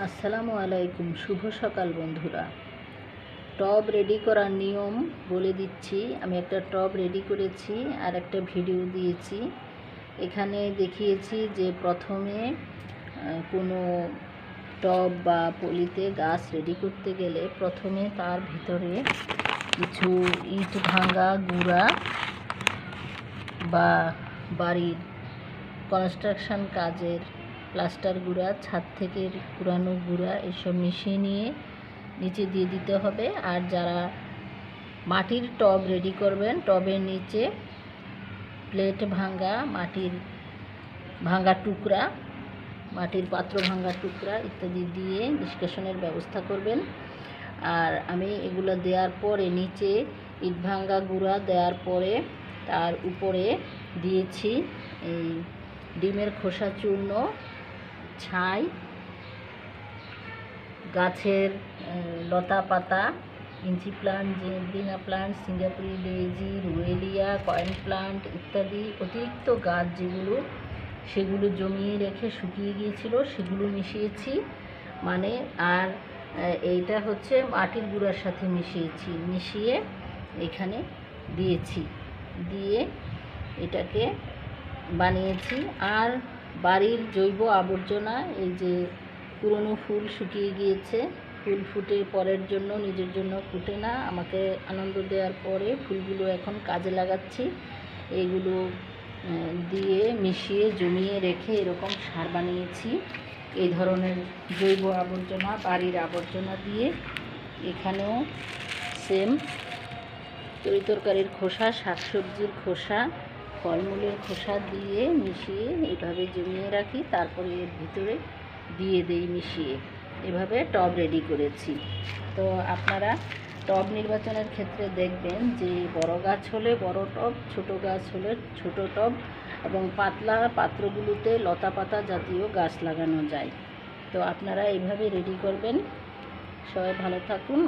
আসসালামু আলাইকুম, শুভ সকাল বন্ধুরা। টব রেডি করার নিয়ম বলে দিচ্ছি। আমি একটা টব রেডি করেছি আর একটা ভিডিও দিয়েছি। এখানে দেখিয়েছি যে প্রথমে কোনো টব বা পলিতে গাছ রেডি করতে গেলে প্রথমে তার ভিতরে কিছু ইট ভাঙা গুঁড়া বা বাড়ির কনস্ট্রাকশন কাজের প্লাস্টার গুঁড়া, ছাদ থেকে পুরানো গুঁড়া এসব মিশিয়ে নিয়ে নিচে দিয়ে দিতে হবে। আর যারা মাটির টব রেডি করবেন, টবের নিচে প্লেট ভাঙা, মাটির ভাঙা টুকরা, মাটির পাত্র ভাঙা টুকরা ইত্যাদি দিয়ে নিষ্কাশনের ব্যবস্থা করবেন। আর আমি এগুলো দেওয়ার পরে নিচে ইট ভাঙা গুঁড়া দেওয়ার পরে তার উপরে দিয়েছি এই ডিমের খোসা চূর্ণ, ছাই, গাছের লতা পাতা, inch plant, zebrina plant, Singapuri daisy, ruellia, coin plant ইত্যাদি অতিরিক্ত গাছ যেগুলো সেগুলো জমিয়ে রেখে শুকিয়ে গিয়েছিল সেগুলো মিশিয়েছি। আর এইটা হচ্ছে মাটির গুঁড়ার সাথে মিশিয়ে এখানে দিয়ে এটাকে বানিয়েছি। আর বাড়ির জৈব আবর্জনা, এই যে পুরনো ফুল শুকিয়ে গিয়েছে, ফুল ফুটে পরের জন্য, নিজের জন্য ফুটে না, আমাকে আনন্দ দেওয়ার পরে ফুলগুলো এখন কাজে লাগাচ্ছি। এইগুলো দিয়ে মিশিয়ে জমিয়ে রেখে এরকম সার বানিয়েছি। এই ধরনের জৈব আবর্জনা, বাড়ির আবর্জনা দিয়ে এখানেও সেম তরিতরকারির খোসা, শাকসবজির খোসা, ফলমূলের খোসা দিয়ে মিশিয়ে এইভাবে জমিয়ে রাখি। তারপরে এর ভিতরে দিয়ে দেই মিশিয়ে। এভাবে টব রেডি করেছি। তো আপনারা টব নির্বাচনের ক্ষেত্রে দেখবেন যে বড় গাছ হলে বড় টব, ছোট গাছ হলে ছোট টব, এবং পাতলা পাত্রগুলোতে লতা পাতা জাতীয় গাছ লাগানো যায়। তো আপনারা এইভাবে রেডি করবেন। সবাই ভালো থাকুন।